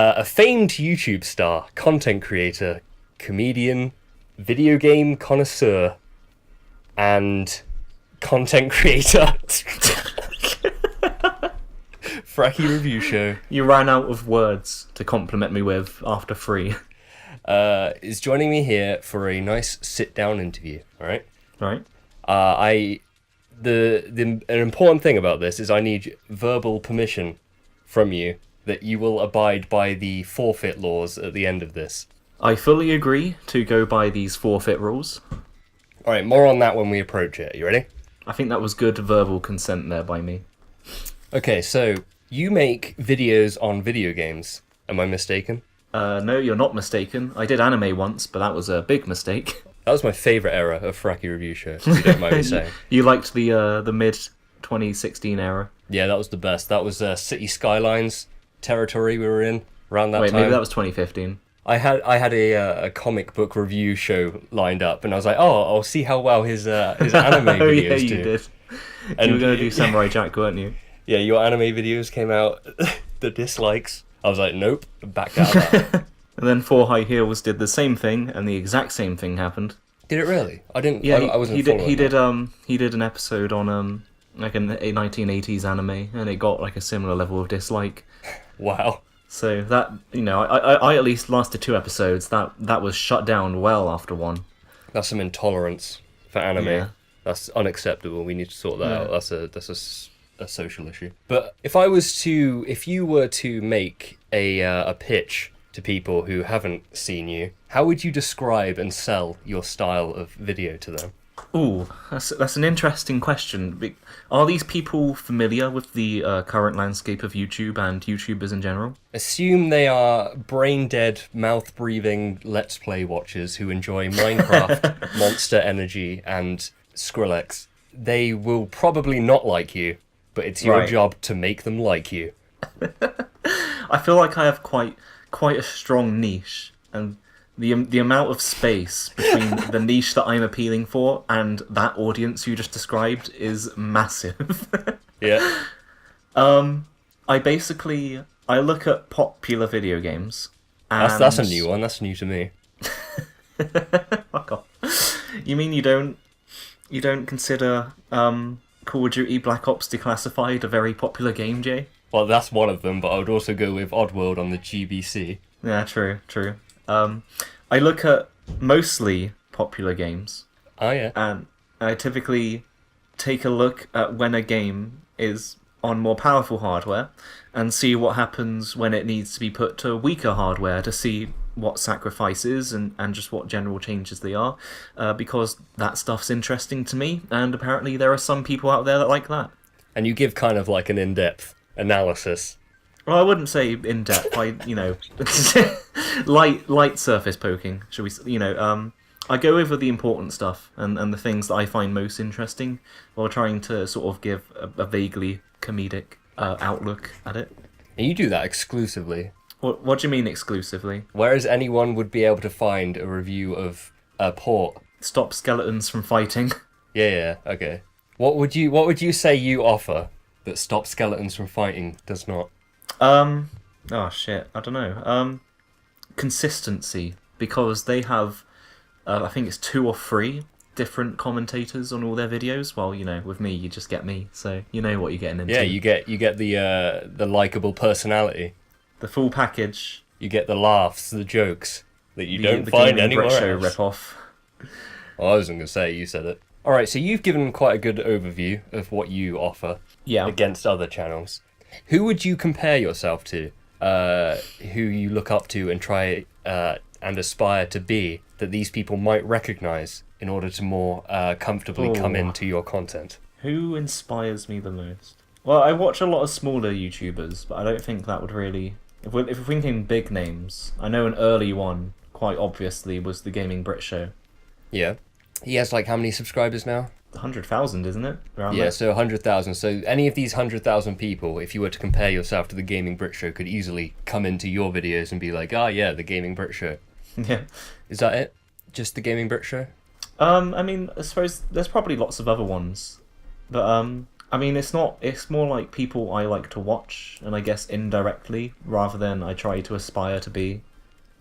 A famed YouTube star, content creator, comedian, video game connoisseur, and content creator. Fraki review show. You ran out of words to compliment me with after 3. Is joining me here for a nice sit-down interview. All right. Right. An important thing about this is I need verbal permission from you that you will abide by the forfeit laws at the end of this. I fully agree to go by these forfeit rules. All right, more on that when we approach it. You ready? I think that was good verbal consent there by me. Okay, so you make videos on video games. Am I mistaken? No, you're not mistaken. I did anime once, but that was a big mistake. That was my favourite era of Fraki Review Show, if you don't mind me saying. You liked the mid-2016 era? Yeah, that was the best. That was City Skylines territory we were in around that time. Wait, maybe that was 2015. I had a comic book review show lined up, and I was like, oh, I'll see how well his anime videos Oh, yeah, do. you did. And you were going to do Samurai Jack, weren't you? Yeah, your anime videos came out, the dislikes. I was like, nope, backed out of that. And then Four High Heels did the same thing, and the exact same thing happened. Did it really? I didn't. Yeah, I wasn't. he did an episode on like a 1980s anime, and it got like a similar level of dislike. Wow. So that, I at least lasted 2 episodes. That was shut down well after 1. That's some intolerance for anime. Yeah. That's unacceptable. We need to sort that out. That's a social issue. But if you were to make a pitch to people who haven't seen you, how would you describe and sell your style of video to them? Ooh, that's an interesting question. Are these people familiar with the current landscape of YouTube and YouTubers in general? Assume they are brain-dead, mouth-breathing Let's Play watchers who enjoy Minecraft, Monster Energy, and Skrillex. They will probably not like you, but it's your job to make them like you. I feel like I have quite a strong niche, and the amount of space between the niche that I'm appealing for and that audience you just described is massive. Yeah. I look at popular video games. And... That's a new one. That's new to me. Fuck off. You mean you don't consider Call of Duty Black Ops Declassified a very popular game, Jay? Well, that's one of them, but I would also go with Oddworld on the GBC. Yeah, true. I look at mostly popular games. Oh, yeah. And I typically take a look at when a game is on more powerful hardware and see what happens when it needs to be put to weaker hardware to see what sacrifices and just what general changes they are, because that stuff's interesting to me, and apparently there are some people out there that like that. And you give kind of like an in-depth analysis. Well, I wouldn't say in depth. Light surface poking, shall we? I go over the important stuff and the things that I find most interesting, while trying to sort of give a vaguely comedic outlook at it. And you do that exclusively. What do you mean exclusively? Whereas anyone would be able to find a review of Port. Stop skeletons from fighting. Yeah, okay. What would you say you offer that Stop Skeletons from Fighting does not? Oh shit, I don't know. Consistency, because they have, I think it's 2 or 3 different commentators on all their videos. Well, with me, you just get me, so you know what you're getting into. Yeah, you get the likable personality, the full package. You get the laughs, the jokes that you don't find anywhere else. Show rip-off. Well, I wasn't gonna say, you said it. All right, so you've given quite a good overview of what you offer. Yeah. Against other channels. Who would you compare yourself to? Who you look up to and try and aspire to be, that these people might recognise in order to more comfortably come into your content? Who inspires me the most? Well, I watch a lot of smaller YouTubers, but I don't think that would really... If we're thinking big names, I know an early one, quite obviously, was the Gaming Brit Show. Yeah. He has, how many subscribers now? 100,000, isn't it? Around yeah, there. So 100,000. So any of these 100,000 people, if you were to compare yourself to the Gaming Brit Show, could easily come into your videos and be like, yeah, the Gaming Brit Show. Yeah. Is that it? Just the Gaming Brit Show? I mean, I suppose there's probably lots of other ones. But I mean, it's not. It's more like people I like to watch, and I guess indirectly, rather than I try to aspire to be.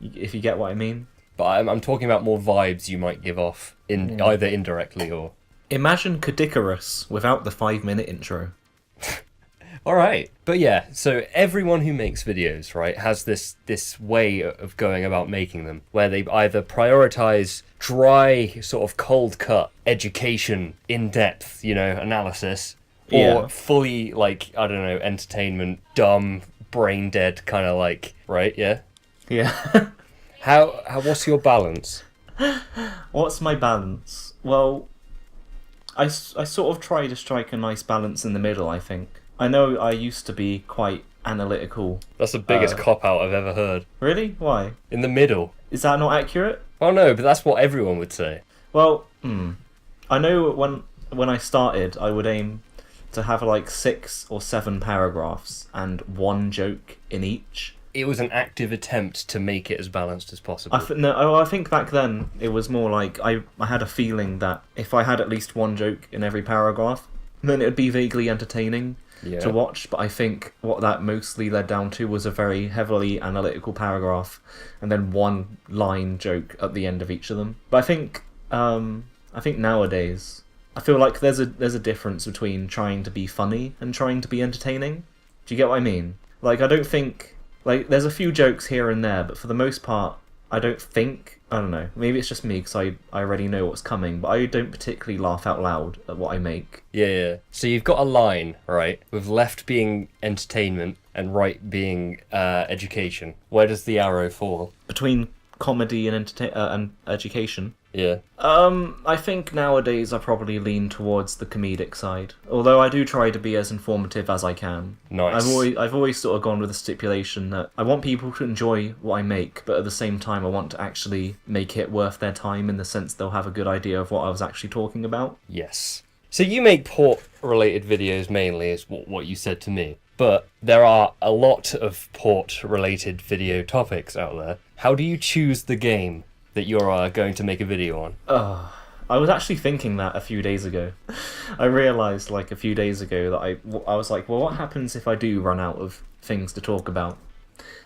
If you get what I mean. But I'm talking about more vibes you might give off in either indirectly or. Imagine Kadikarus without the 5-minute intro. All right, but yeah. So everyone who makes videos, right, has this way of going about making them, where they either prioritize dry, sort of cold cut education, in depth, analysis. Or fully, like, I don't know, entertainment, dumb, brain dead, kind of like, right? Yeah? Yeah. What's your balance? What's my balance? Well, I sort of try to strike a nice balance in the middle, I think. I know I used to be quite analytical. That's the biggest cop-out I've ever heard. Really? Why? In the middle. Is that not accurate? Oh, no, but that's what everyone would say. Well, I know when I started, I would aim to have like 6 or 7 paragraphs and 1 joke in each. It was an active attempt to make it as balanced as possible. I think back then it was more like I had a feeling that if I had at least 1 joke in every paragraph, then it would be vaguely entertaining to watch. But I think what that mostly led down to was a very heavily analytical paragraph and then 1 line joke at the end of each of them. But I think nowadays, I feel like there's a difference between trying to be funny and trying to be entertaining. Do you get what I mean? Like, I don't think... Like, there's a few jokes here and there, but for the most part, I don't know, maybe it's just me because I already know what's coming, but I don't particularly laugh out loud at what I make. Yeah. So you've got a line, right, with left being entertainment and right being education. Where does the arrow fall? Between comedy and education. Yeah. I think nowadays I probably lean towards the comedic side. Although I do try to be as informative as I can. Nice. I've always sort of gone with the stipulation that I want people to enjoy what I make, but at the same time I want to actually make it worth their time in the sense they'll have a good idea of what I was actually talking about. Yes. So you make port-related videos mainly, is what you said to me. But there are a lot of port-related video topics out there. How do you choose the game that you're going to make a video on? I was actually thinking that a few days ago. I realised like a few days ago that I was like, well, what happens if I do run out of things to talk about?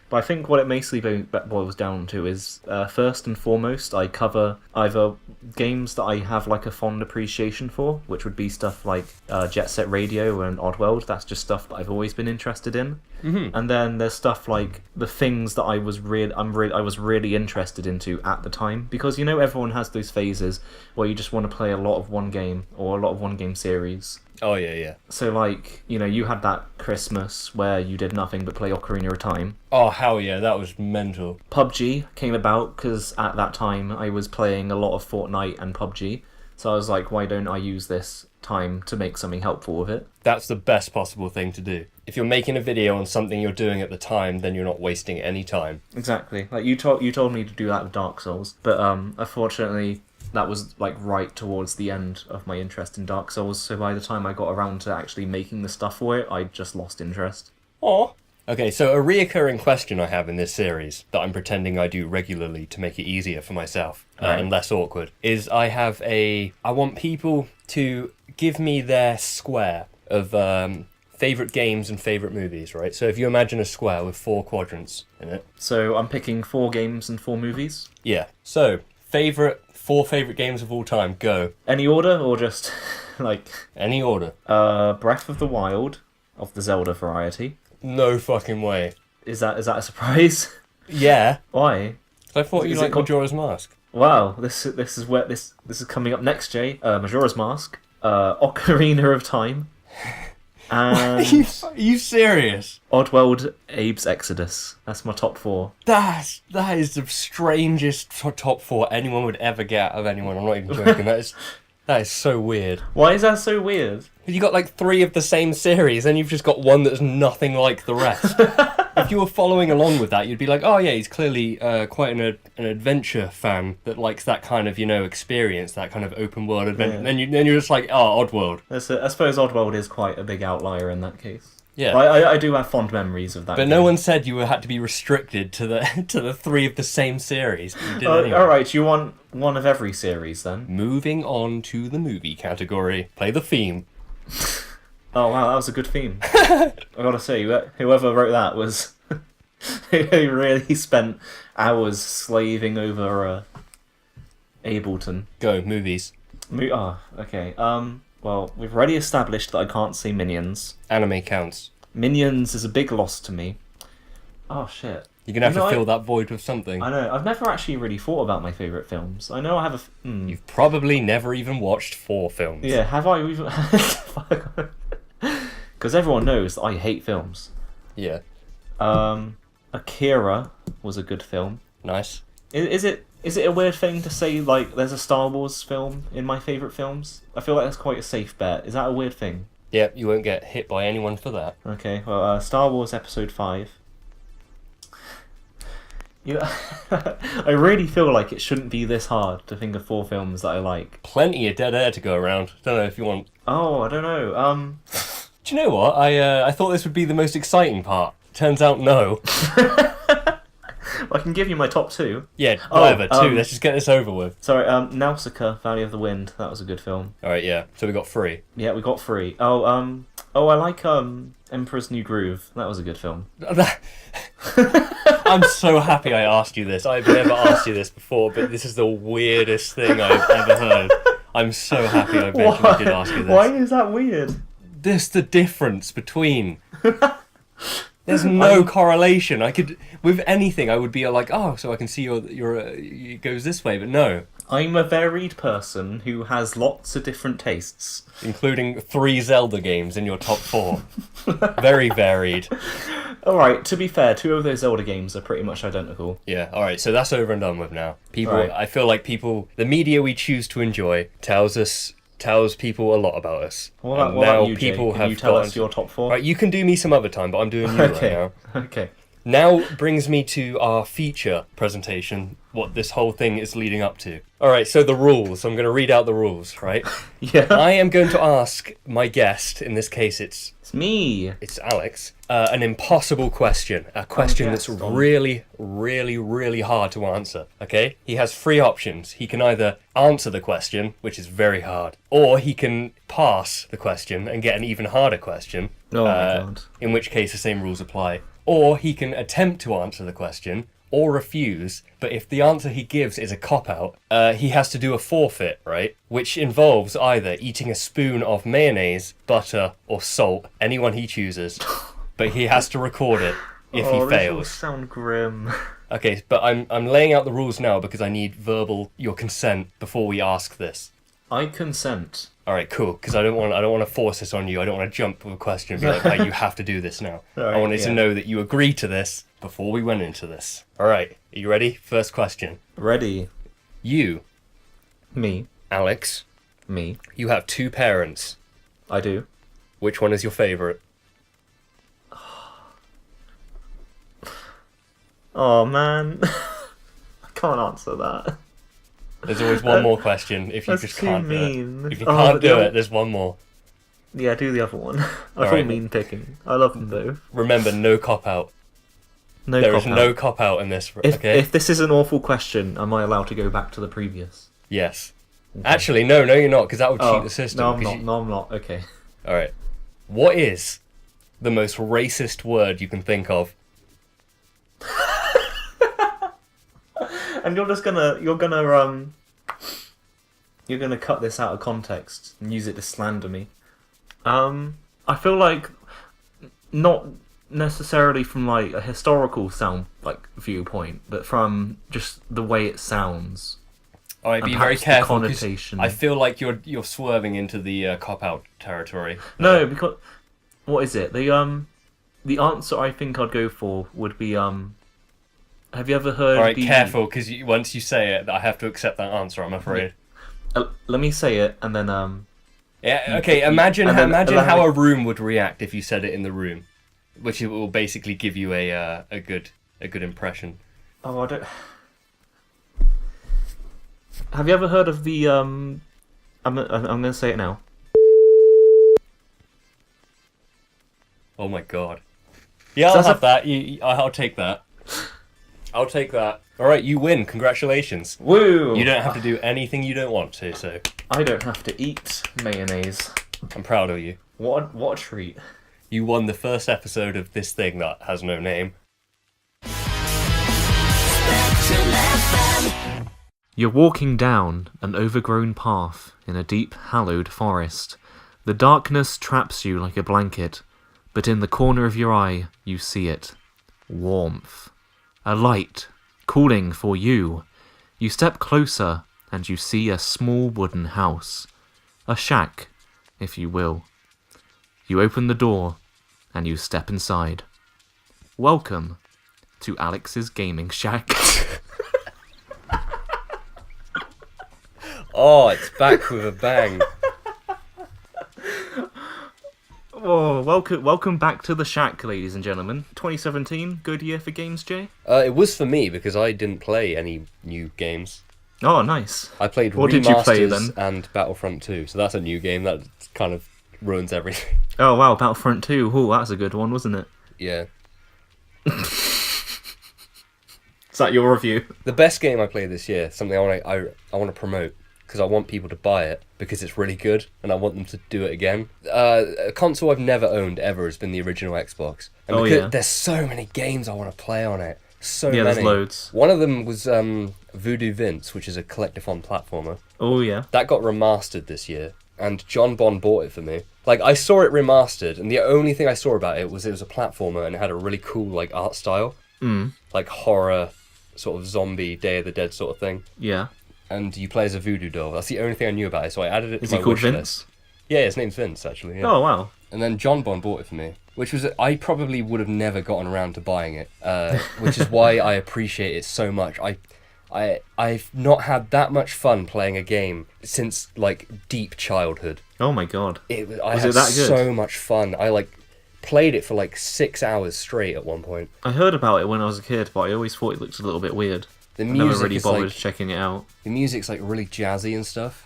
But I think what it mostly boils down to is, first and foremost, I cover either games that I have like a fond appreciation for, which would be stuff like Jet Set Radio and Oddworld. That's just stuff that I've always been interested in. Mm-hmm. And then there's stuff like the things that I was really interested into at the time, because everyone has those phases where you just want to play a lot of one game or a lot of one game series. Oh, yeah. So, like, you had that Christmas where you did nothing but play Ocarina of Time. Oh, hell yeah, that was mental. PUBG came about because at that time I was playing a lot of Fortnite and PUBG. So I was like, why don't I use this time to make something helpful with it? That's the best possible thing to do. If you're making a video on something you're doing at the time, then you're not wasting any time. Exactly. Like, you told me to do that with Dark Souls, but unfortunately... that was like right towards the end of my interest in Dark Souls, so by the time I got around to actually making the stuff for it, I just lost interest. Aw. Okay, so a reoccurring question I have in this series, that I'm pretending I do regularly to make it easier for myself, and less awkward, is I want people to give me their square of favourite games and favourite movies, right? So if you imagine a square with 4 quadrants in it. So I'm picking 4 games and 4 movies? Yeah. So, 4 favourite games of all time, go. Any order, or just, like... Any order. Breath of the Wild, of the Zelda variety. No fucking way. Is that a surprise? Yeah. Why? I thought you liked Majora's Mask. Wow, this is coming up next, Jay. Majora's Mask, Ocarina of Time, and... Are you serious? Oddworld, Abe's Exodus. That's my top 4. That is the strangest top 4 anyone would ever get out of anyone. I'm not even joking. That is so weird. Why is that so weird? You got like 3 of the same series, and you've just got one that's nothing like the rest. If you were following along with that, you'd be like, oh yeah, he's clearly quite an adventure fan that likes that kind of, experience, that kind of open world adventure. Yeah. Then you're just like, oh, Oddworld. I suppose Oddworld is quite a big outlier in that case. Yeah, I do have fond memories of that. But game. No one said you had to be restricted to the 3 of the same series. You did anyway. All right, you want one of every series then? Moving on to the movie category. Play the theme. Oh wow, that was a good theme. I gotta say, whoever wrote that was he really spent hours slaving over Ableton. Go, movies. Okay. Well, we've already established that I can't say Minions. Anime counts. Minions is a big loss to me. Oh shit. You're gonna have to fill that void with something. I know. I've never actually really thought about my favourite films. I know I have You've probably never even watched 4 films. Yeah, have I even? Because everyone knows that I hate films. Yeah. Akira was a good film. Nice. Is it a weird thing to say, like, there's a Star Wars film in my favourite films? I feel like that's quite a safe bet. Is that a weird thing? Yeah, you won't get hit by anyone for that. Okay, well, Star Wars Episode 5. I really feel like it shouldn't be this hard to think of 4 films that I like. Plenty of dead air to go around. Don't know if you want... Oh, I don't know. Do you know what? I thought this would be the most exciting part. Turns out no. I can give you my top 2. Yeah, whatever. 2. Let's just get this over with. Sorry, Nausicaa, Valley of the Wind. That was a good film. Alright, yeah. So we got 3. Yeah, we got 3. I like Emperor's New Groove. That was a good film. I'm so happy I asked you this. I've never asked you this before, but this is the weirdest thing I've ever heard. I'm so happy I eventually did ask you this. Why is that weird? There's the difference between... There's no correlation. I could, with anything, I would be like, oh, so I can see it goes this way, but no. I'm a varied person who has lots of different tastes. Including 3 Zelda games in your top 4. Very varied. Alright, to be fair, 2 of those Zelda games are pretty much identical. Yeah, alright, so that's over and done with now. People, Right. I feel like the media we choose to enjoy tells people a lot about us. What about, And what about now you, Jake? people Can have you tell gotten us your top 4? Right, you can do me some other time, but I'm doing you Okay. right now. Okay. Now brings me to our feature presentation, what this whole thing is leading up to. Alright, so the rules. I'm going to read out the rules, right? Yeah. I am going to ask my guest, in this case it's me. It's Alex, an impossible question. A question that's really, really, really hard to answer, okay? He has 3 options. He can either answer the question, which is very hard, or he can pass the question and get an even harder question, Oh my god. in which case the same rules apply. Or he can attempt to answer the question, or refuse, but if the answer he gives is a cop-out, he has to do a forfeit, right? Which involves either eating a spoon of mayonnaise, butter, or salt, anyone he chooses, but he has to record it if he This fails. will sound grim. Okay, but I'm laying out the rules now because I need your consent before we ask this. I consent. Alright, cool, because I don't want to force this on you. I don't want to jump with a question and be like, hey, you have to do this now. Alright, I wanted to know that you agreed to this before we went into this. Alright, are you ready? First question. Ready. You, Me. Alex, Me. you have 2 parents. I do. Which one is your favourite? Oh man. I can't answer that. There's always one more question if you That's just too can't mean. do it. If you Oh, can't but do they'll- it, there's one more. Yeah, do the other one. I feel Alright. mean picking. I love them both. Remember, no cop-out. No There is cop-out. no cop-out in this, okay? If this is an awful question, am I allowed to go back to the previous? Yes. Actually, no, you're not, because that would cheat Oh, the system. no, I'm 'cause not. you- No, I'm not. Okay. Alright. What is the most racist word you can think of? And you're gonna cut this out of context and use it to slander me. I feel like not necessarily from like a historical viewpoint, but from just the way it sounds. Alright, And be very perhaps the careful, 'cause connotation. I feel like you're swerving into the cop-out territory. No, because what is it? The answer I think I'd go for would be Have you ever heard? Alright, careful, because once you say it, I have to accept that answer, I'm afraid. Let me say it, and then Yeah, okay, imagine and then imagine allow how me- a room would react if you said it in the room. Which it will basically give you a good impression. Oh, I don't. Have you ever heard of the I'm gonna say it now. Oh my god. Yeah, I'll have that. I'll take that. I'll take that. Alright, you win. Congratulations. Woo! You don't have to do anything you don't want to, so I don't have to eat mayonnaise. I'm proud of you. What a treat. You won the first episode of this thing that has no name. You're walking down an overgrown path in a deep, hallowed forest. The darkness traps you like a blanket, but in the corner of your eye, you see it. Warmth. A light, calling for you. You step closer, and you see a small wooden house. A shack, if you will. You open the door, and you step inside. Welcome to Alex's Gaming Shack. Oh, it's back with a bang. Oh, welcome back to the Shack, ladies and gentlemen. 2017, good year for games, Jay? It was for me because I didn't play any new games. Oh, nice. I played What Remasters did you play, then? and Battlefront 2, so that's a new game that kind of ruins everything. Oh, wow, Battlefront 2. Oh, that's a good one, wasn't it? Yeah. Is that your review? The best game I played this year, something I want to promote, because I want people to buy it, because it's really good, and I want them to do it again. A console I've never owned ever has been the original Xbox. And there's so many games I want to play on it. So many. There's loads. One of them was Voodoo Vince, which is a collectathon platformer. Oh, yeah. That got remastered this year, and John Bond bought it for me. Like, I saw it remastered, and the only thing I saw about it was a platformer, and it had a really cool, like, art style. Like, horror, sort of zombie, Day of the Dead sort of thing. Yeah. And you play as a voodoo doll. That's the only thing I knew about it, so I added it to my wish list. Is he called Vince? Yeah, his name's Vince, actually. Yeah. Oh, wow. And then John Bond bought it for me, which was... I probably would have never gotten around to buying it, which is why I appreciate it so much. I've not had that much fun playing a game since, like, deep childhood. Oh, my God. I had that good? So much fun. I, like, played it for, like, 6 hours straight at one point. I heard about it when I was a kid, but I always thought it looked a little bit weird. The I music never really is, bothered like, checking it out. The music's, like, really jazzy and stuff.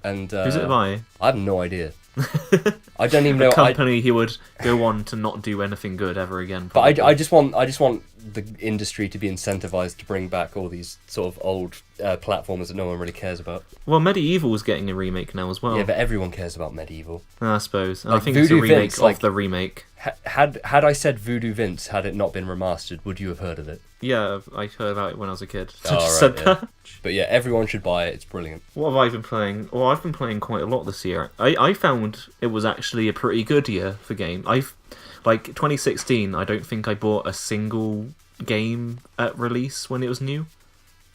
And Who's it by? I have no idea. I don't even know. A company he would go on to not do anything good ever again. But I just want the industry to be incentivized to bring back all these sort of old platformers that no one really cares about. Well, Medieval's getting a remake now as well. Yeah, but everyone cares about Medieval. I suppose. Like, I think Voodoo it's a remake Vince, of like, the remake. Had I said Voodoo Vince, had it not been remastered, would you have heard of it? Yeah, I heard about it when I was a kid. Oh, right, said yeah. that. But yeah, everyone should buy it. It's brilliant. What have I been playing? Well, I've been playing quite a lot this year. I found it was actually a pretty good year for game. Like 2016, I don't think I bought a single game at release when it was new.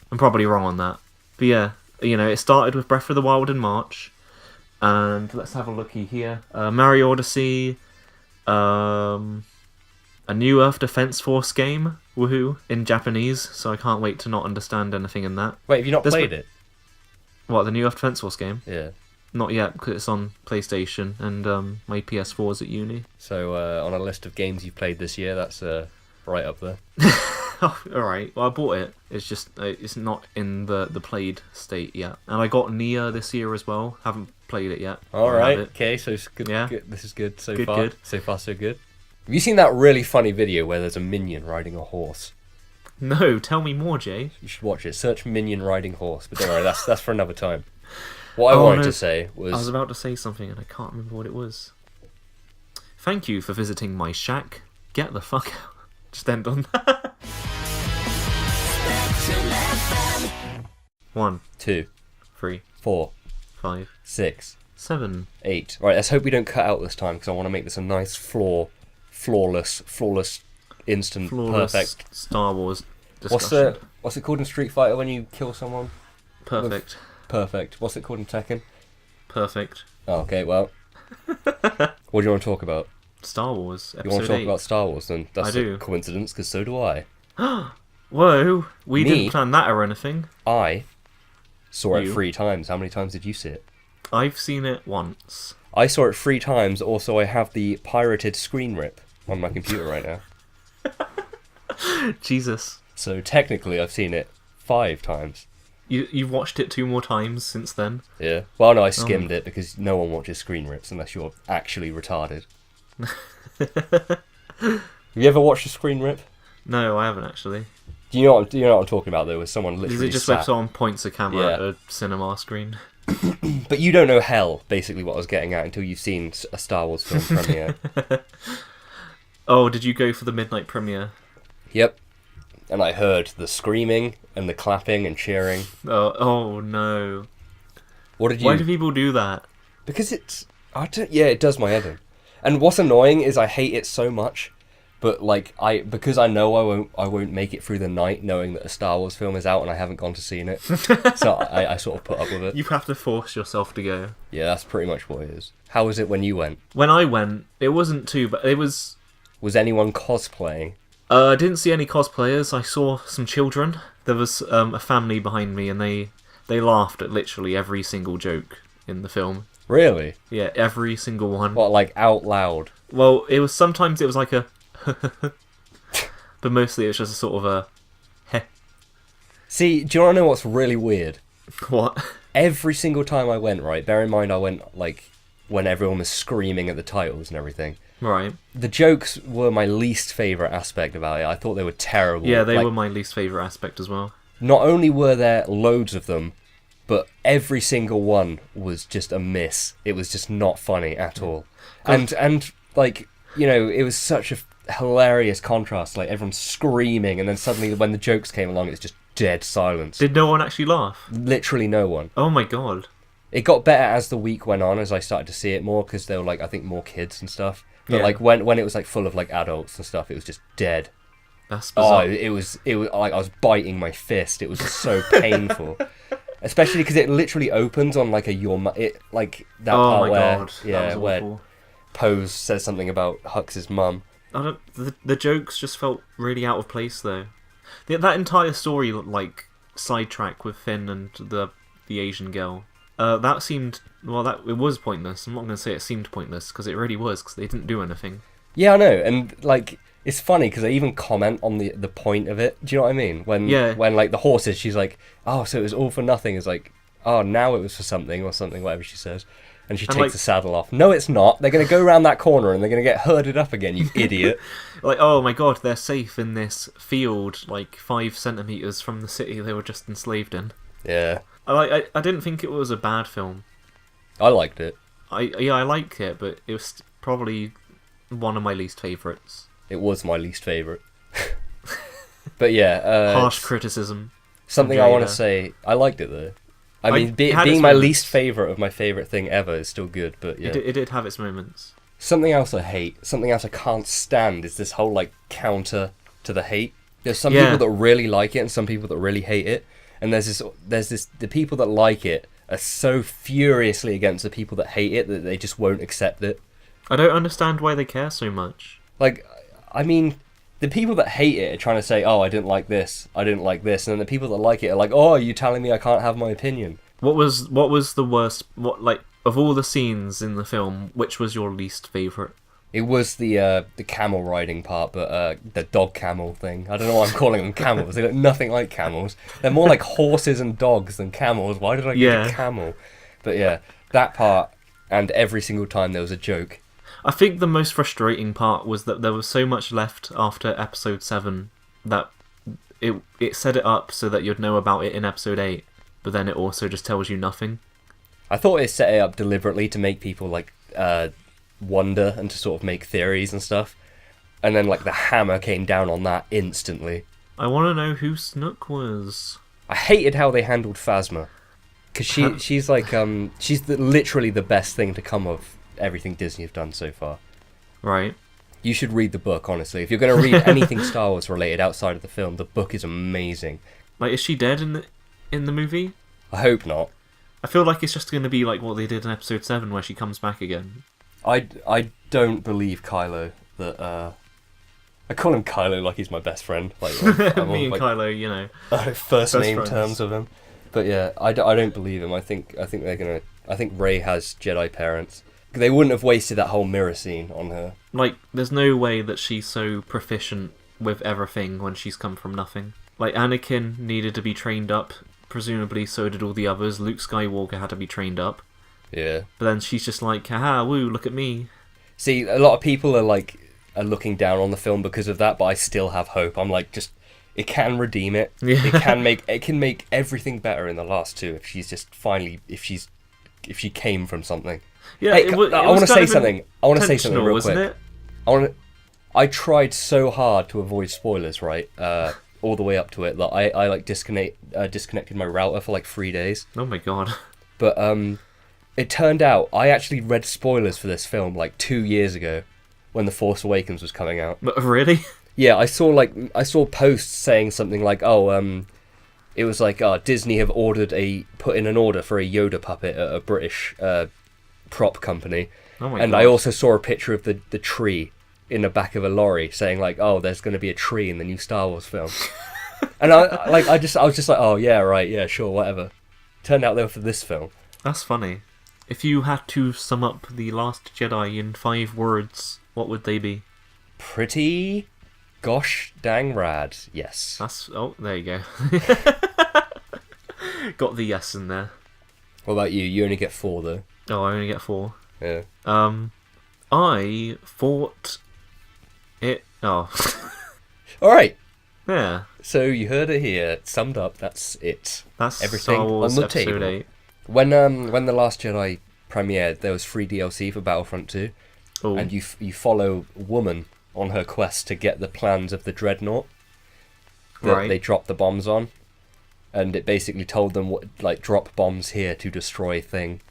I'm probably wrong on that. But yeah, it started with Breath of the Wild in March. And let's have a looky here. Mario Odyssey, a new Earth Defense Force game, woohoo, in Japanese, so I can't wait to not understand anything in that. Wait, have you not played it? What, the new Earth Defense Force game? Yeah. Not yet, because it's on PlayStation, and my PS4 is at uni. So on a list of games you've played this year, that's right up there. Oh, alright, well I bought it. It's just, it's not in the played state yet. And I got Nier this year as well. Haven't played it yet. Alright, okay, so it's good, yeah. Good. This is good so good, far. Good. So far, so good. Have you seen that really funny video where there's a minion riding a horse? No, tell me more, Jay. You should watch it. Search minion riding horse. But don't worry, that's for another time. What I wanted to say was... I was about to say something and I can't remember what it was. Thank you for visiting my shack. Get the fuck out. Just end on that. 1, 2, 3, 4, 5, 6, 7, 8. Right, let's hope we don't cut out this time because I want to make this a nice flawless, instant, perfect Star Wars discussion. What's it called in Street Fighter when you kill someone? Perfect. Perfect. What's it called in Tekken? Perfect. Oh, okay, well. What do you want to talk about? Star Wars, episode You want to talk 8. about Star Wars, then? That's I do. a coincidence, because so do I. Whoa, we didn't plan that or anything. I saw it 3 times. How many times did you see it? I've seen it once. I saw it 3 times, also I have the pirated screen rip on my computer right now. Jesus. So technically I've seen it 5 times. You've watched it 2 more times since then? Yeah. Well, no, I skimmed it because no one watches screen rips unless you're actually retarded. Have you ever watched a screen rip? No, I haven't actually. Do you know what I'm talking about though? Where someone literally Is it just where someone points a camera at a cinema screen? But you don't know hell, basically what I was getting at, until you've seen a Star Wars film premiere. Oh, did you go for the midnight premiere? Yep. And I heard the screaming and the clapping and cheering. Oh no. What did you... Why do people do that? Because it's... yeah, it does my head in. And what's annoying is I hate it so much, but like because I know I won't make it through the night knowing that a Star Wars film is out and I haven't gone to see it. So I sort of put up with it. You have to force yourself to go. Yeah, that's pretty much what it is. How was it when you went? When I went, it wasn't too bad. It was... Was anyone cosplaying? I didn't see any cosplayers. I saw some children. There was a family behind me, and they laughed at literally every single joke in the film. Really? Yeah, every single one. What, like out loud? Well, sometimes it was like a but mostly it was just a sort of a heh. See, do you want to know what's really weird? What? Every single time I went, right, bear in mind I went like when everyone was screaming at the titles and everything. Right. The jokes were my least favourite aspect about it. I thought they were terrible. Yeah, they were my least favourite aspect as well. Not only were there loads of them, but every single one was just a miss. It was just not funny at all. And like, you know, it was such a hilarious contrast. Like, everyone's screaming, and then suddenly when the jokes came along, it's just dead silence. Did no one actually laugh? Literally no one. Oh my god. It got better as the week went on, as I started to see it more, because there were, like, I think more kids and stuff. But, Yeah. like, when it was, like, full of, like, adults and stuff, it was just dead. That's Oh, bizarre. it was like I was biting my fist. It was so painful. Especially because it literally opens on, like, like, that Oh part my where, god. yeah, That was where awful. Pose says something about Hux's mum. The jokes just felt really out of place though. That entire story, like, sidetrack with Finn and the Asian girl, that seemed, well, it was pointless. I'm not going to say it seemed pointless, because it really was, because they didn't do anything. Yeah, I know, and like it's funny because I even comment on the point of it. Do you know what I mean? When like the horses, she's like, oh, so it was all for nothing. It's like, oh, now it was for something or something, whatever she says. And she takes like, the saddle off. No, it's not. They're going to go around that corner and they're going to get herded up again, you idiot. Like, oh my god, they're safe in this field, like 5 centimeters from the city they were just enslaved in. Yeah. I didn't think it was a bad film. I liked it. I liked it, but it was probably one of my least favourites. It was my least favourite. But yeah. Harsh criticism. Something I want to say, I liked it though. I mean, being my least favourite of my favourite thing ever is still good, but yeah. It did have its moments. Something else I hate, something else I can't stand is this whole, like, counter to the hate. There's some people that really like it and some people that really hate it. And the people that like it are so furiously against the people that hate it that they just won't accept it. I don't understand why they care so much. Like, I mean, the people that hate it are trying to say, oh, I didn't like this, and then the people that like it are like, oh, are you telling me I can't have my opinion? What was the worst, like, of all the scenes in the film, which was your least favourite? It was the camel riding part, but the dog camel thing. I don't know why I'm calling them camels. They look nothing like camels. They're more like horses and dogs than camels. Why did I get a camel? But yeah, that part, and every single time there was a joke. I think the most frustrating part was that there was so much left after episode 7 that it set it up so that you'd know about it in episode 8, but then it also just tells you nothing. I thought it set it up deliberately to make people, like, wonder and to sort of make theories and stuff. And then, like, the hammer came down on that instantly. I want to know who Snook was. I hated how they handled Phasma. Because she's like, she's literally the best thing to come of everything Disney have done so far. Right. You should read the book, honestly. If you're going to read anything Star Wars related outside of the film, the book is amazing. Like, is she dead in the movie? I hope not. I feel like it's just going to be like what they did in episode 7 where she comes back again. I don't believe Kylo that, I call him Kylo like he's my best friend. Like, Me and Kylo, you know. First name friends. terms with him. But yeah, I don't believe him. I think Rey has Jedi parents. They wouldn't have wasted that whole mirror scene on her. Like, there's no way that she's so proficient with everything when she's come from nothing. Like, Anakin needed to be trained up. Presumably, so did all the others. Luke Skywalker had to be trained up. Yeah. But then she's just like, haha, woo, look at me. See, a lot of people are looking down on the film because of that, but I still have hope. I'm like, just, it can redeem it. Yeah. It can make everything better in the last two if she's she came from something. Yeah, Hey, I want to say something. I want to say something real wasn't quick. it? I tried so hard to avoid spoilers, right? All the way up to it that I like disconnected my router for like 3 days. Oh my god. But it turned out I actually read spoilers for this film like 2 years ago when The Force Awakens was coming out. But really? Yeah, I saw posts saying something like, it was like, Disney have put in an order for a Yoda puppet at a British prop company. Oh my and god. I also saw a picture of the tree in the back of a lorry saying like, there's going to be a tree in the new Star Wars film. And I was just like, oh yeah, right, yeah, sure, whatever. Turned out they were for this film. That's funny. If you had to sum up The Last Jedi in 5 words, what would they be? Pretty gosh dang rad, yes. There you go. Got the yes in there. What about you? You only get 4 though. Oh, I only get 4. Yeah. I thought it... Oh. Alright. Yeah. So you heard it here. Summed up, that's it. That's everything Star Wars on the Episode table. 8. When The Last Jedi premiered, there was free DLC for Battlefront 2. Oh. And you follow a woman on her quest to get the plans of the Dreadnought that Right. they dropped the bombs on. And it basically told them, drop bombs here to destroy thing.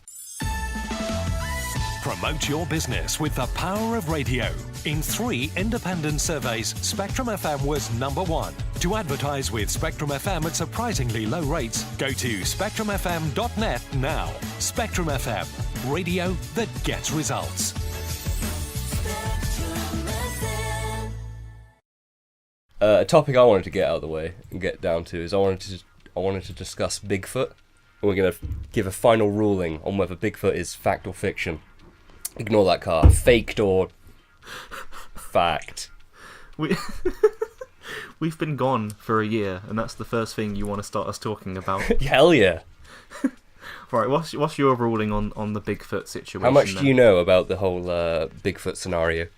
Promote your business with the power of radio. In 3 independent surveys, Spectrum FM was number 1. To advertise with Spectrum FM at surprisingly low rates, go to spectrumfm.net now. Spectrum FM, radio that gets results. A topic I wanted to get out of the way and get down to is I wanted to discuss Bigfoot. And we're going to give a final ruling on whether Bigfoot is fact or fiction. Ignore that car. Faked or fact. We've been gone for a year, and that's the first thing you want to start us talking about. Hell yeah. Right, what's your ruling on the Bigfoot situation? How much then? do you know about the whole Bigfoot scenario?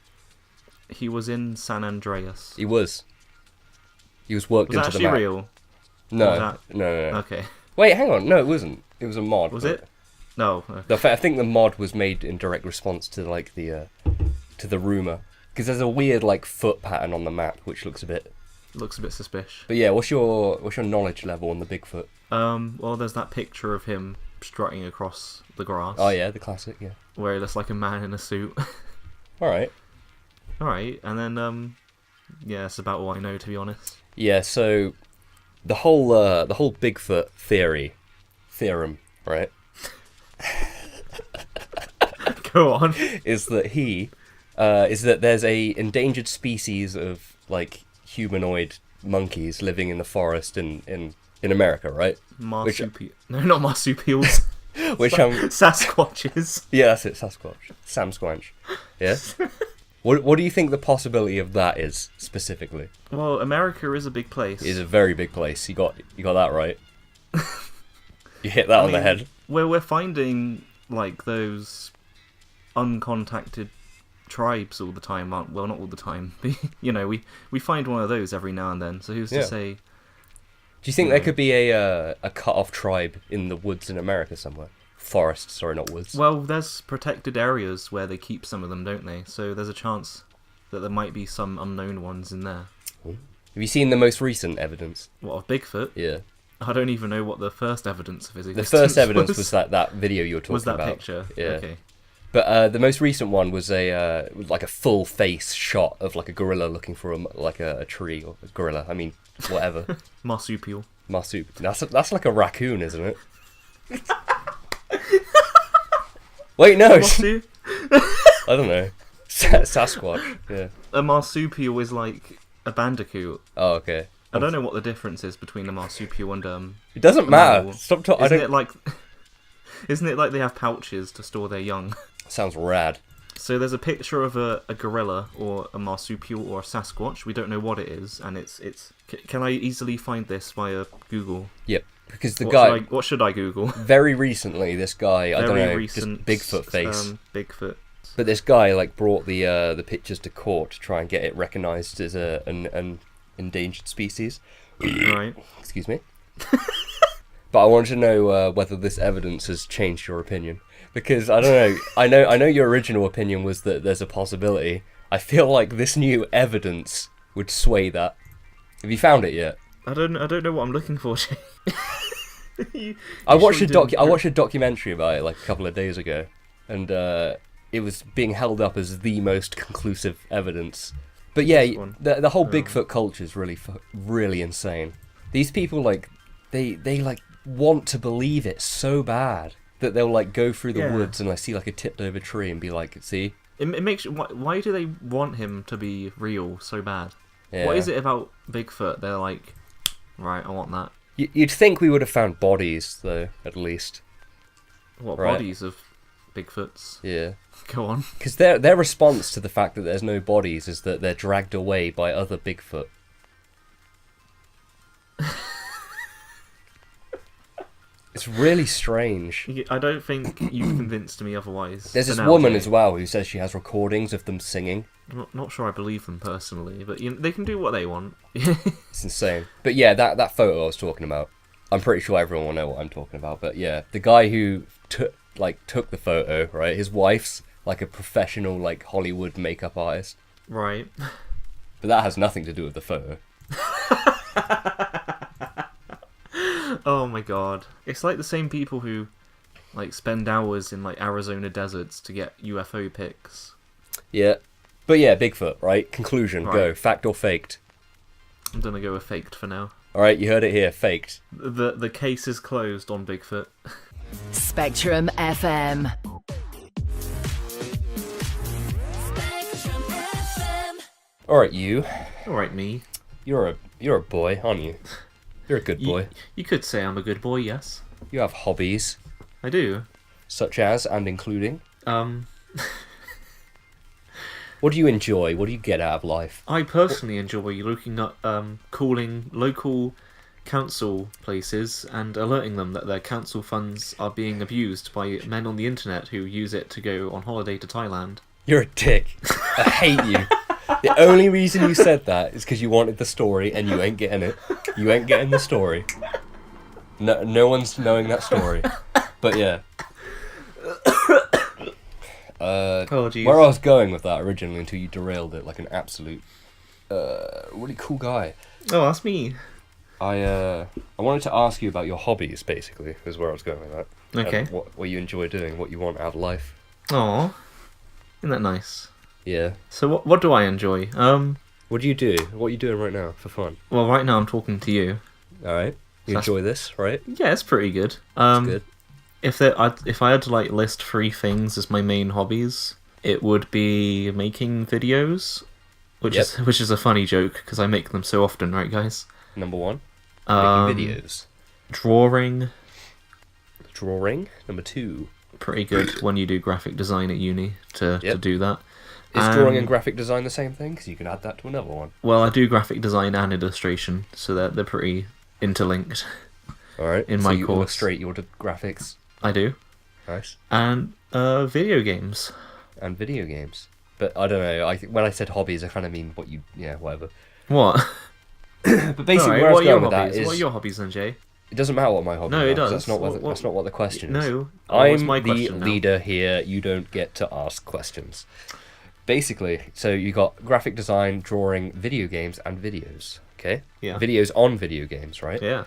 He was in San Andreas. He was worked Was that into the actually map. real? No. No. Okay. Wait, hang on. No, it wasn't. It was a mod. Was but- it? No. Okay. I think the mod was made in direct response to like the rumor, because there's a weird like foot pattern on the map which looks a bit. Looks a bit suspicious. But yeah, what's your knowledge level on the Bigfoot? Well, there's that picture of him strutting across the grass. Oh yeah, the classic. Yeah. Where he looks like a man in a suit. All right. All right, and then yeah, that's about all I know, to be honest. Yeah. So the whole Bigfoot theorem, right? Go on. is that there's a endangered species of like humanoid monkeys living in the forest in America, right? Marsupial. No, not marsupials. Which Sasquatches. yeah, that's it, Sasquatch, Sam Squanch. Yeah. What do you think the possibility of that is specifically? Well, America is a big place. It's a very big place. You got that right. You hit that on the head. Where we're finding like those uncontacted tribes all the time, aren't? Well, not all the time. You know, we find one of those every now and then. So who's to say? Do you think there could be a cut-off tribe in the woods in America somewhere? Forests, sorry, not woods. Well, there's protected areas where they keep some of them, don't they? So there's a chance that there might be some unknown ones in there. Have you seen the most recent evidence? What, of Bigfoot? Yeah. I don't even know what the first evidence of his existence The first evidence was that video you were talking about. Was that picture? Yeah. Okay. But the most recent one was a full face shot of like a gorilla looking for a tree, or a gorilla. I mean, whatever. Marsupial. That's like a raccoon, isn't it? Wait, no. I don't know. Sasquatch. Yeah. A marsupial is like a bandicoot. Oh, okay. I don't know what the difference is between a marsupial and It doesn't matter. mammal. Stop talking. Isn't it like they have pouches to store their young? Sounds rad. So there's a picture of a gorilla or a marsupial or a Sasquatch. We don't know what it is, and it's. Can I easily find this via Google? Yep. Because What should I Google? Very recently, this guy, I don't know, recent, just Bigfoot face. Bigfoot. But this guy like brought the pictures to court to try and get it recognised as an endangered species. Right. Excuse me. But I want to know whether this evidence has changed your opinion. Because, I don't know, I know your original opinion was that there's a possibility. I feel like this new evidence would sway that. Have you found it yet? I don't know what I'm looking for. I watched a documentary about it like a couple of days ago, and it was being held up as the most conclusive evidence. But yeah, the whole Bigfoot culture is really insane. These people they want to believe it so bad that they'll like go through the woods and see like a tipped over tree and be like, see. It makes why do they want him to be real so bad? Yeah. What is it about Bigfoot? They're like, right, I want that. You'd think we would have found bodies though, at least. What right? Bodies of Bigfoots? Yeah. Go on. Because their response to the fact that there's no bodies is that they're dragged away by other Bigfoot. It's really strange. I don't think you've convinced me otherwise. There's this woman as well who says she has recordings of them singing. I'm not sure I believe them personally, but they can do what they want. It's insane. But yeah, that photo I was talking about, I'm pretty sure everyone will know what I'm talking about. But yeah, the guy who took the photo, right? His wife's like a professional Hollywood makeup artist. Right. But that has nothing to do with the photo. Oh my god. It's like the same people who spend hours in Arizona deserts to get UFO pics. Yeah. But yeah, Bigfoot, right? Conclusion, right. Go. Fact or faked? I'm gonna go with faked for now. Alright, you heard it here, faked. The case is closed on Bigfoot. Spectrum FM. Alright, you. Alright, me. You're a boy, aren't you? You're a good boy. You could say I'm a good boy, yes. You have hobbies. I do. Such as, and including? What do you enjoy? What do you get out of life? I personally enjoy looking at calling local council places and alerting them that their council funds are being abused by men on the internet who use it to go on holiday to Thailand. You're a dick. I hate you. The only reason you said that is because you wanted the story and you ain't getting it. You ain't getting the story. No one's knowing that story. But yeah. Apologies. Where I was going with that originally until you derailed it like an absolute really cool guy. Oh, that's me. I wanted to ask you about your hobbies, basically, is where I was going with that. Okay. And what you enjoy doing, what you want out of life. Aw. Isn't that nice? Yeah. So what do I enjoy? What do you do? What are you doing right now for fun? Well, right now I'm talking to you. Alright. You enjoy this, right? Yeah, it's pretty good. It's good. If I had to list 3 things as my main hobbies, it would be making videos, which is a funny joke because I make them so often, right, guys? Number 1, making videos. Drawing. Number 2. Pretty good when you do graphic design at uni to do that. Is drawing and graphic design the same thing? Because you can add that to another one. Well, I do graphic design and illustration, so they're pretty interlinked. Alright, in my you course. illustrate your graphics. I do. Nice. And video games. And video games. But I don't know, when I said hobbies, I kind of mean whatever. What? But basically, Right, where I was going with hobbies? that is... What are your hobbies then, Jay? It doesn't matter what my hobbies are. No, it does. That's not what the question is. No. I'm my the question now? leader here. You don't get to ask questions. Basically, so you got graphic design, drawing, video games, and videos. Okay? Yeah. Videos on video games, right? Yeah.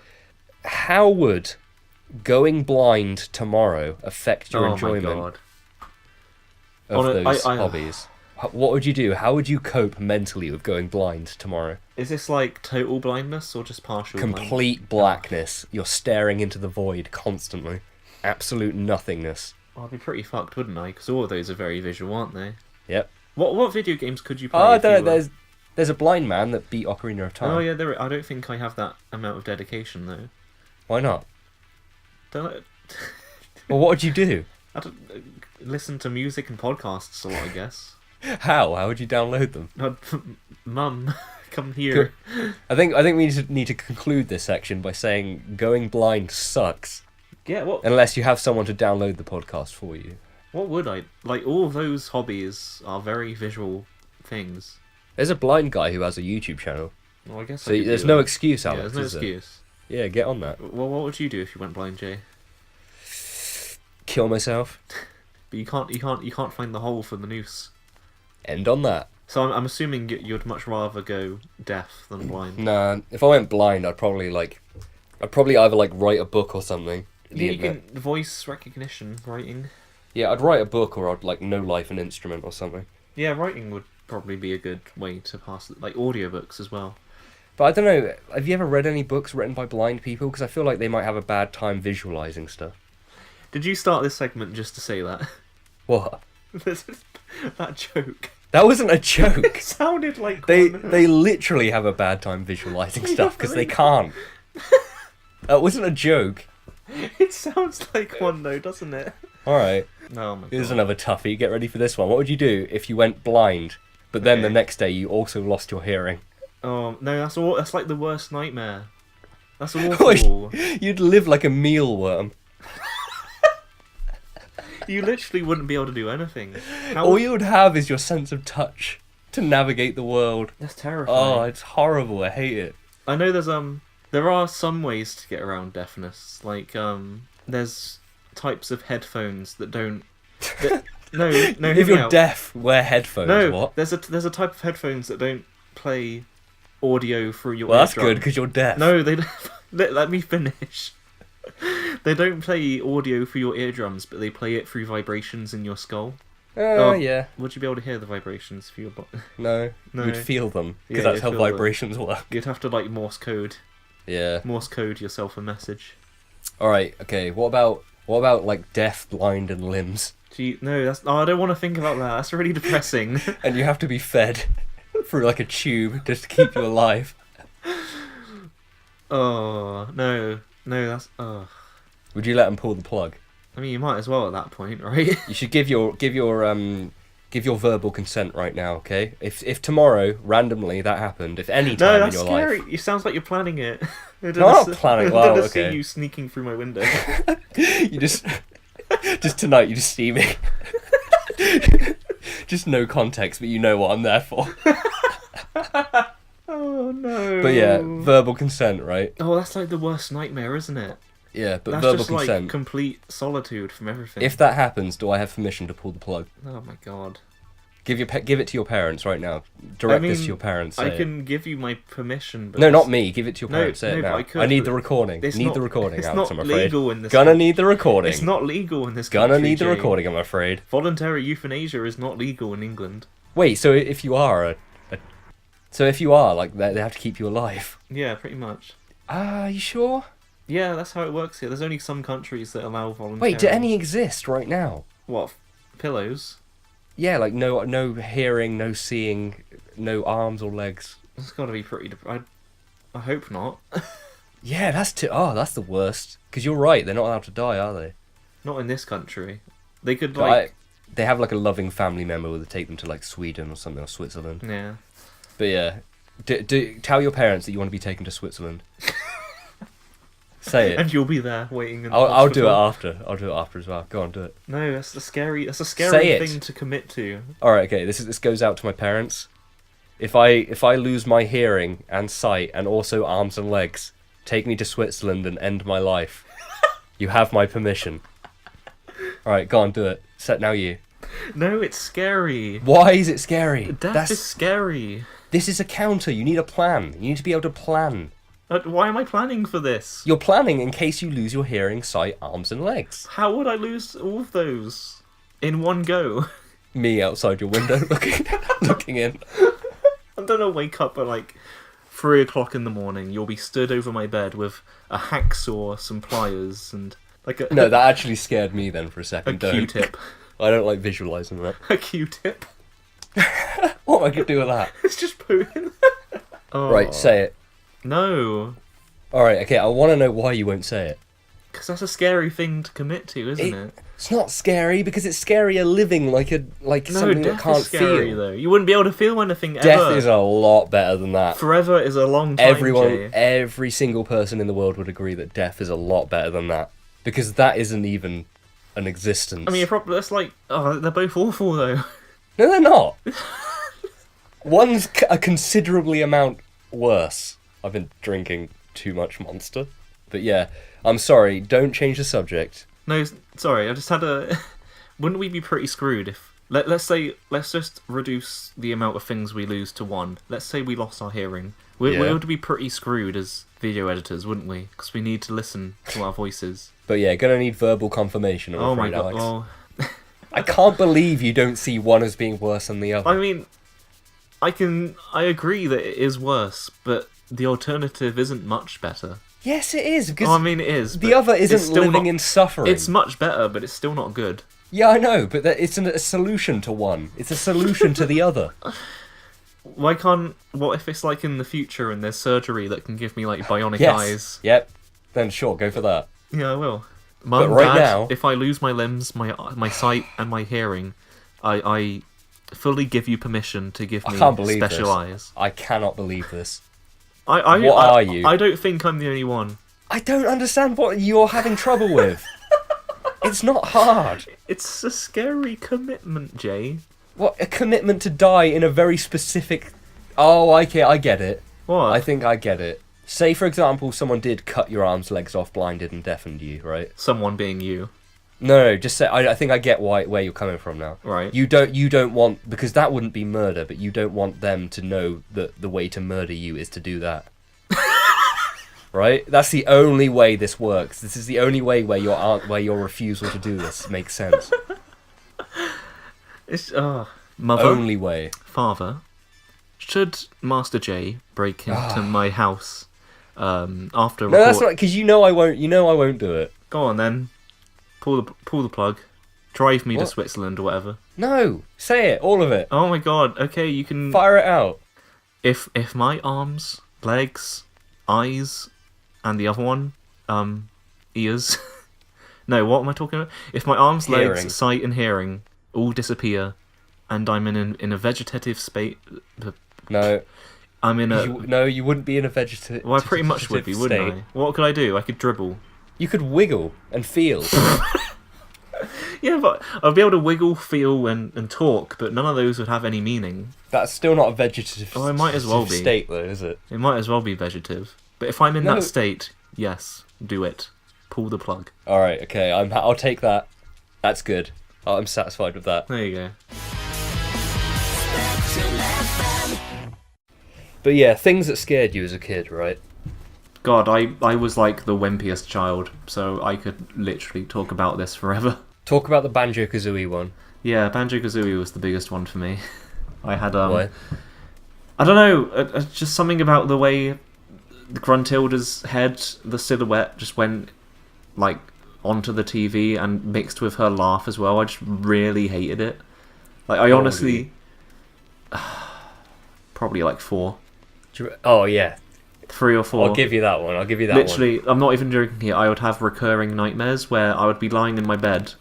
How would going blind tomorrow affect your enjoyment my God. of those hobbies? What would you do? How would you cope mentally with going blind tomorrow? Is this total blindness or just partial Complete blackness. You're staring into the void constantly. Absolute nothingness. Well, I'd be pretty fucked, wouldn't I? Because all of those are very visual, aren't they? Yep. What video games could you play? Oh, there's a blind man that beat Ocarina of Time. Oh yeah, I don't think I have that amount of dedication though. Why not? Don't Well, what would you do? I don't listen to music and podcasts a lot, I guess. How? How would you download them? Mum, come here. I think we need to conclude this section by saying going blind sucks. Yeah, what? Unless you have someone to download the podcast for you. What would I all of those hobbies are very visual things. There's a blind guy who has a YouTube channel. Well, I guess So there's no excuse, Alex. Yeah, there's no excuse. Yeah, get on that. Well, what would you do if you went blind, Jay? Kill myself. But you can't find the hole for the noose. End on that. So I'm assuming you'd much rather go deaf than blind. Nah, if I went blind, I'd probably either like write a book or something. You can voice recognition, writing. Yeah, I'd write a book, or I'd like know life an instrument or something. Yeah, writing would probably be a good way to pass it, like audiobooks as well. But I don't know, have you ever read any books written by blind people? Because I feel like they might have a bad time visualising stuff. Did you start this segment just to say that? What? That joke. That wasn't a joke. It sounded like They one. they literally have a bad time visualising stuff because they can't. That wasn't a joke. It sounds like one though, doesn't it? Alright, Oh my god. here's another toughie. Get ready for this one. What would you do if you went blind, but then Okay. the next day you also lost your hearing? Oh no, that's like the worst nightmare. That's awful. You'd live like a mealworm. You literally wouldn't be able to do anything. All you would have is your sense of touch to navigate the world. That's terrifying. Oh, it's horrible. I hate it. I know there are some ways to get around deafness. Like there's types of headphones that don't. No, hear If me you're out. deaf, wear headphones. No, What? there's a type of headphones that don't play audio through your Well, that's eardrum. good because you're deaf. No, they don't. Let me finish. They don't play audio through your eardrums, but they play it through vibrations in your skull. Oh, yeah. Would you be able to hear the vibrations through your body? No. No. You'd feel them because Yeah, that's you'd how feel them. vibrations work. You'd have to like Morse code yourself a message. All right. Okay. What about like deaf, blind, and limbs? Gee, no, I don't want to think about that. That's really depressing. And you have to be fed through like a tube just to keep you alive. Oh no, that's. Oh, Would you let them pull the plug? I mean, you might as well at that point, right? You should give your verbal consent right now, okay? If tomorrow randomly that happened, if any No, time in that's your scary. life, It sounds like you're planning it. I'm not planning. Well, I okay. see you sneaking through my window. you just tonight you just see me, just no context, but you know what I'm there for. Oh no. But yeah, verbal consent, right? Oh, that's like the worst nightmare, isn't it? Yeah, but That's verbal just consent. like complete solitude from everything. If that happens, do I have permission to pull the plug? Oh my god. Give it to your parents right now. Direct this to your parents. I say it. can give you my permission, but No, it's- not me. Give it to your No, parents. Say no, it but now. I could, I need but the recording. it's Need not- the recording, it's Alex. not I'm afraid. legal in this Gonna country. need the recording. It's not legal in this Gonna country. need the Jay. recording. I'm afraid. Voluntary euthanasia is not legal in England. Wait. So if you are like they have to keep you alive. Yeah, pretty much. Are you sure? Yeah, that's how it works here. There's only some countries that allow voluntary. Wait, do any exist right now? What? Pillows? Yeah, like no hearing, no seeing, no arms or legs. It's got to be pretty. I hope not. Yeah, that's the worst. Because you're right, they're not allowed to die, are they? Not in this country. They could But like. they have like a loving family member who would take them to like Sweden or something, or Switzerland. Yeah. But yeah, tell your parents that you want to be taken to Switzerland. Say it. And you'll be there waiting. In the I'll do it hospital. after. I'll do it after as well. Go on, do it. No, that's a scary Say it. thing to commit to. All right, okay. This goes out to my parents. If I lose my hearing and sight and also arms and legs, take me to Switzerland and end my life. You have my permission. All right, go on, do it. Now you. No, it's scary. Why is it scary? Death is scary. This is a counter. You need a plan. You need to be able to plan. Why am I planning for this? You're planning in case you lose your hearing, sight, arms, and legs. How would I lose all of those in one go? Me outside your window looking in. I'm gonna wake up at like 3 o'clock in the morning. You'll be stood over my bed with a hacksaw, some pliers, and like a No, that actually scared me then for a second. Don't. Q-tip. I don't like visualising that. A Q-tip. What am I going to do with that? It's just pooing. Oh. Right, say it. No, Alright, okay, I want to know why you won't say it. because that's a scary thing to commit to, isn't it? It's not scary because it's scarier living like No, something death that can't is scary feel. though. You wouldn't be able to feel anything Death ever. is a lot better than that. Forever is a long time. Jay. Every single person in the world would agree that death is a lot better than that. Because that isn't even an existence. I mean, that's like, they're both awful though. No, they're not. One's a considerably amount worse. I've been drinking too much Monster. But yeah, I'm sorry, don't change the subject. No, sorry, I just had a... Wouldn't we be pretty screwed if... Let's just reduce the amount of things we lose to one. Let's say we lost our hearing. We would be pretty screwed as video editors, wouldn't we? Because we need to listen to our voices. But yeah, gonna need verbal confirmation, I'm afraid, my god, Alex. well... I can't believe you don't see one as being worse than the other. I mean, I agree that it is worse, but the alternative isn't much better. Yes, it is, because it is. the other isn't living in suffering. It's much better, but it's still not good. Yeah, I know, but it's a solution to one. It's a solution to the other. Why can't... What if it's like in the future and there's surgery that can give me like bionic Yes. eyes? Yep. Then sure, go for that. Yeah, I will. Mum, right Dad, now... if I lose my limbs, my sight and my hearing, I fully give you permission to give me special eyes. I cannot believe this. What are you? I don't think I'm the only one. I don't understand what you're having trouble with. It's not hard. It's a scary commitment, Jay. What, a commitment to die in a very specific... Oh, I get it. What? I think I get it. Say, for example, someone did cut your arms, legs off, blinded and deafened you, right? Someone being you. No, just say, I think I get where you're coming from now. Right. You don't want, because that wouldn't be murder, but you don't want them to know that the way to murder you is to do that. Right? That's the only way this works. This is the only way where your refusal to do this makes sense. It's mother. Only way. Father, should Master J break into my house after? No, that's not, because you know I won't. You know I won't do it. Go on then. Pull the plug. Drive me to Switzerland or whatever. No, say it, all of it. Oh my god. Okay, you can Fire it out. If my arms, legs, eyes, and the other one, ears. No, what am I talking about? If my arms, legs, sight, and hearing all disappear, and I'm in a vegetative state. No. I'm in a. No, you wouldn't be in a vegetative. Well, I pretty much would be, wouldn't I? What could I do? I could dribble. You could wiggle and feel. Yeah, but I'd be able to wiggle, feel, and talk, but none of those would have any meaning. That's still not a vegetative. Oh, it might as well be. State though, is it? It might as well be vegetative. But if I'm in that state, yes, do it. Pull the plug. All right, okay. I'll take that. That's good. I'm satisfied with that. There you go. But yeah, things that scared you as a kid, right? God, I was like the wimpiest child, so I could literally talk about this forever. Talk about the Banjo-Kazooie one. Yeah, Banjo-Kazooie was the biggest one for me. I had Why? I don't know, just something about the way Gruntilda's head, the silhouette, just went like onto the TV and mixed with her laugh as well. I just really hated it. Like I honestly, probably like 4. Oh yeah, 3 or 4. I'll give you that one. Literally, I'm not even joking here. I would have recurring nightmares where I would be lying in my bed,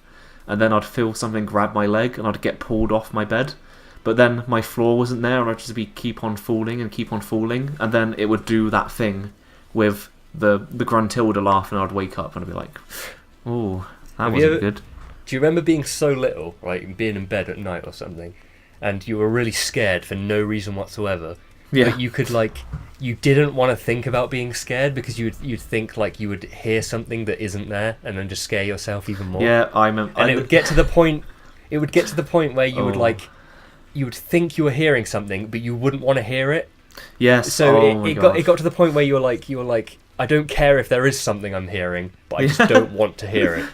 and then I'd feel something grab my leg, and I'd get pulled off my bed. But then my floor wasn't there, and I'd just keep on falling, and then it would do that thing with the Gruntilda laugh, and I'd wake up and I'd be like, "Oh, that wasn't good." Do you remember being so little, right, being in bed at night or something, and you were really scared for no reason whatsoever? Yeah. But you could you didn't want to think about being scared because you'd think like you would hear something that isn't there, and then just scare yourself even more. Yeah, it would get to the point. It would get to the point where you would you would think you were hearing something, but you wouldn't want to hear it. Yes. So it got to the point where you were like, I don't care if there is something I'm hearing, but I just don't want to hear it.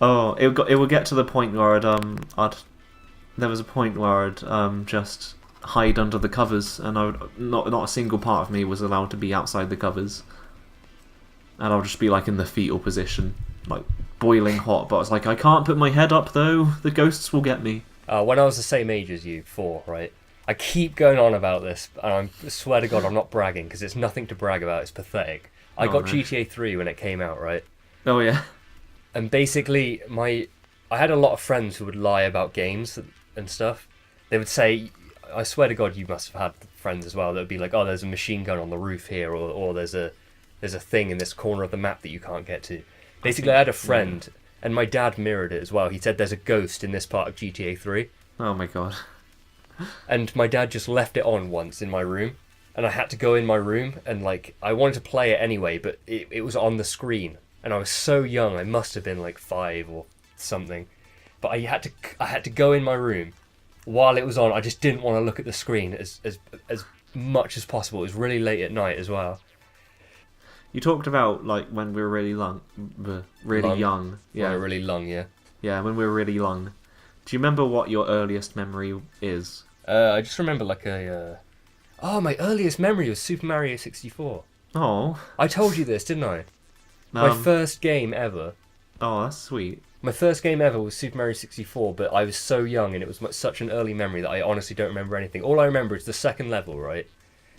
Oh, it would get to the point where there was a point where I'd just hide under the covers, and I would not a single part of me was allowed to be outside the covers, and I'll just be like in the fetal position, like boiling hot. But I was like, I can't put my head up though; the ghosts will get me. When I was the same age as you, 4, right? I keep going on about this, and I swear to God, I'm not bragging because it's nothing to brag about. It's pathetic. I got GTA 3 when it came out, right? Oh yeah. And basically, I had a lot of friends who would lie about games and stuff. They would say, I swear to God, you must have had friends as well that would be like, oh, there's a machine gun on the roof here, or there's a thing in this corner of the map that you can't get to. Basically, I had a friend, and my dad mirrored it as well. He said there's a ghost in this part of GTA 3. Oh my God. And my dad just left it on once in my room, and I had to go in my room, and like I wanted to play it anyway, but it was on the screen, and I was so young. I must have been like 5 or something, but I had to go in my room while it was on. I just didn't want to look at the screen as much as possible. It was really late at night as well. You talked about like when we were really young. Yeah, Really long, yeah. Yeah, when we were really young. Do you remember what your earliest memory is? I just remember like my earliest memory was Super Mario 64. Oh, I told you this, didn't I? My first game ever. Oh, that's sweet. My first game ever was Super Mario 64, but I was so young and it was such an early memory that I honestly don't remember anything. All I remember is the second level, right?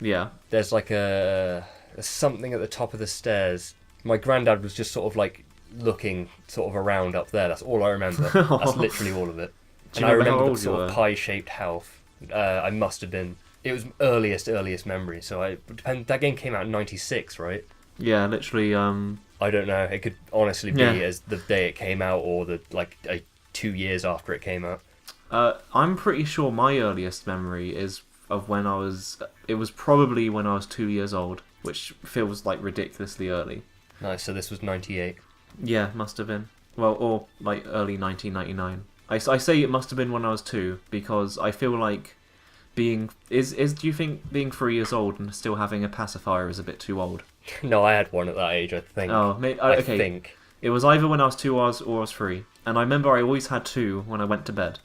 Yeah. There's like there's something at the top of the stairs. My granddad was just sort of like looking sort of around up there. That's all I remember. That's literally all of it. Do you And I remember how remember the old you sort were? of pie-shaped house. I must have been. It was earliest memory. So that game came out in '96, right? Yeah, literally. I don't know. It could honestly be Yeah. as the day it came out, or 2 years after it came out. I'm pretty sure my earliest memory is of when I was. It was probably when I was 2 years old, which feels like ridiculously early. Nice. So this was '98. Yeah, must have been. Well, or like early 1999. I say it must have been when I was 2 because I feel like do you think being 3 years old and still having a pacifier is a bit too old? No, I had one at that age. I think. Oh, I okay. think. It was either when I was 2 or I was 3, and I remember I always had 2 when I went to bed,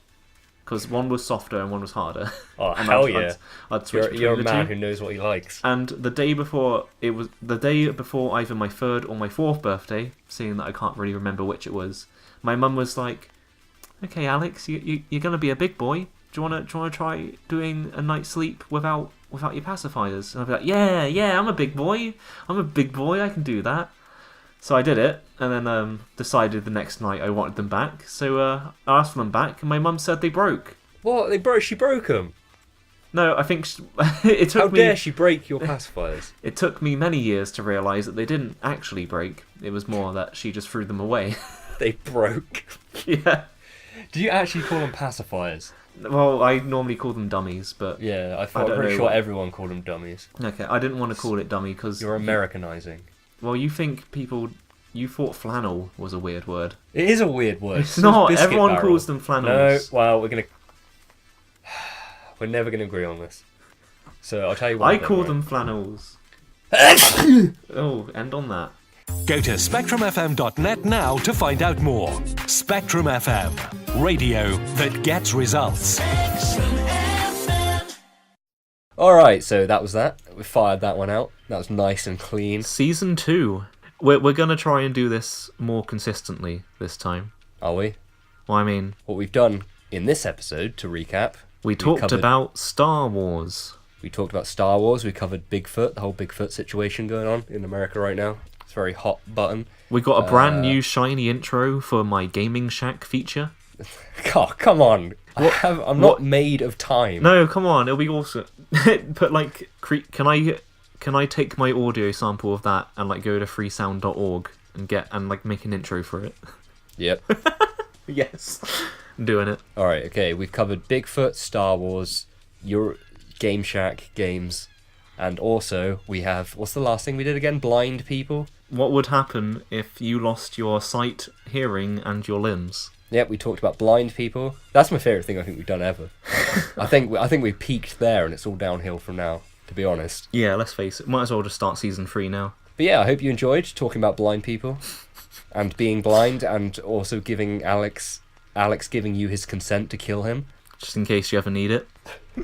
because one was softer and one was harder. Oh And hell yeah! I'd switch between You're a the man two. who knows what he likes. And the day before either my 3rd or my 4th birthday, seeing that I can't really remember which it was, my mum was like, "Okay, Alex, you're gonna be a big boy. Do you wanna try doing a night's sleep without your pacifiers?" And I'd be like, "Yeah, I'm a big boy. I can do that." So I did it, and then decided the next night I wanted them back. So I asked for them back, and my mum said they broke. What? She broke them? No, I think it took How me. dare she break your pacifiers? It took me many years to realise that they didn't actually break. It was more that she just threw them away. They broke. Yeah. Do you actually call them pacifiers? Well, I normally call them dummies, but Yeah, I'm don't pretty know sure what- everyone called them dummies. okay, I didn't want to call it dummy because You're Americanizing. Well, you thought flannel was a weird word. It is a weird word. It's So is not. biscuit Everyone barrel. calls them No, flannels. well, we're never gonna agree on this. So I'll tell you what. I call them flannels. Oh, end on that. Go to SpectrumFM.net now to find out more. Spectrum FM, radio that gets results. Alright, so that was that. We fired that one out. That was nice and clean. Season 2. We're gonna try and do this more consistently this time. Are we? Well, I mean, What we've done in this episode, to recap, we talked covered- about Star Wars. we talked about Star Wars, we covered Bigfoot, the whole Bigfoot situation going on in America right now. It's a very hot button. We got a brand new shiny intro for my Gaming Shack feature. Oh, come on. I'm not made of time. No, come on, it'll be awesome. But like, can I take my audio sample of that and like go to freesound.org and like make an intro for it? Yep. Yes, I'm doing it. Alright, okay. We've covered Bigfoot, Star Wars, your Game Shack games, and also we have... What's the last thing we did again? Blind people? What would happen if you lost your sight, hearing, and your limbs? Yep, we talked about blind people. That's my favourite thing I think we've done ever. I think we peaked there and it's all downhill from now, to be honest. Yeah, let's face it. Might as well just start season 3 now. But yeah, I hope you enjoyed talking about blind people and being blind, and also giving Alex giving you his consent to kill him. Just in case you ever need it.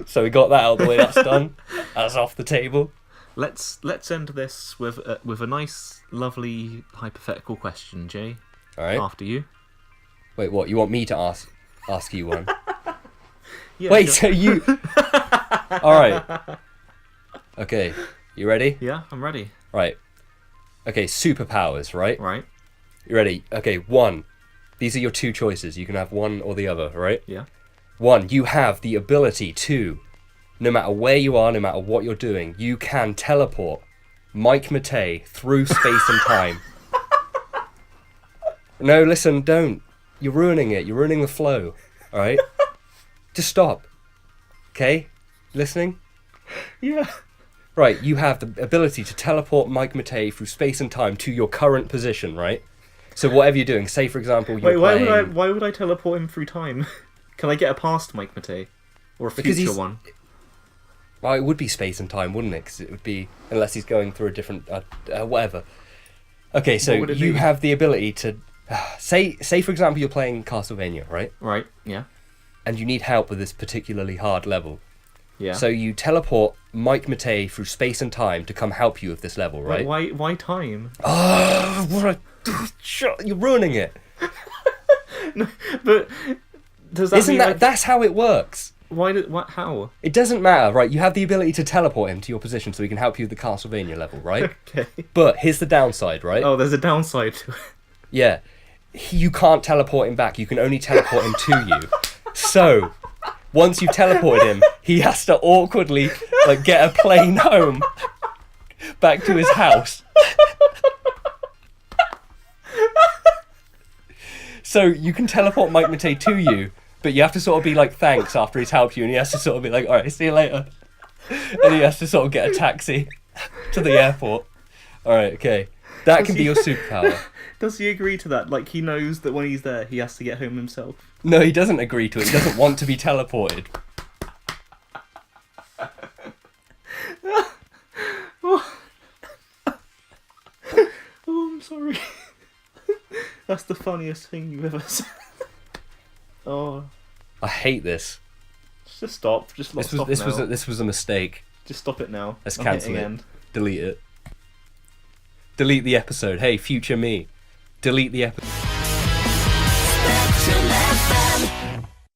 So we got that out of the way. That's done. That's off the table. Let's end this with a nice, lovely hypothetical question, Jay. All right. After you. Wait, what? You want me to ask you one? Yeah, Wait, sure. so you? All right. Okay, you ready? Yeah, I'm ready. Right. Okay, superpowers, right? Right. You ready? Okay, 1. These are your 2 choices. You can have one or the other, right? Yeah. 1. You have the ability to, no matter where you are, no matter what you're doing, you can teleport Mike Matei through space and time. No, listen, don't. You're ruining it. You're ruining the flow. All right? Just stop. Okay? Listening? Yeah. Right, you have the ability to teleport Mike Matei through space and time to your current position, right? So whatever you're doing, say for example you're playing... why would I teleport him through time? Can I get a past Mike Matei? Or a future one? Well, it would be space and time, wouldn't it? Because it would be... Unless he's going through a different... whatever. Okay, so you have the ability to... Say for example you're playing Castlevania, right? Right, yeah. And you need help with this particularly hard level. Yeah. So you teleport Mike Matei through space and time to come help you with this level, right? Why time? Oh, you're ruining it. No, but does that Isn't mean that... That's how it works. How? It doesn't matter, right? You have the ability to teleport him to your position so he can help you with the Castlevania level, right? Okay. But here's the downside, right? Oh, there's a downside to it. Yeah. You can't teleport him back. You can only teleport him to you. So, once you've teleported him, he has to awkwardly get a plane home back to his house. So you can teleport Mike Matei to you, but you have to sort of be like, thanks, after he's helped you, and he has to sort of be like, alright, see you later. And he has to sort of get a taxi to the airport. Alright, okay. That can be your superpower. Does he agree to that? Like, he knows that when he's there, he has to get home himself? No, he doesn't agree to it. He doesn't want to be teleported. Oh, I'm sorry. That's the funniest thing you've ever said. Oh. I hate this. Just stop. Just stop now. This was a mistake. Just stop it now. Let's cancel it. End. Delete it. Delete the episode. Hey, future me. Delete the episode.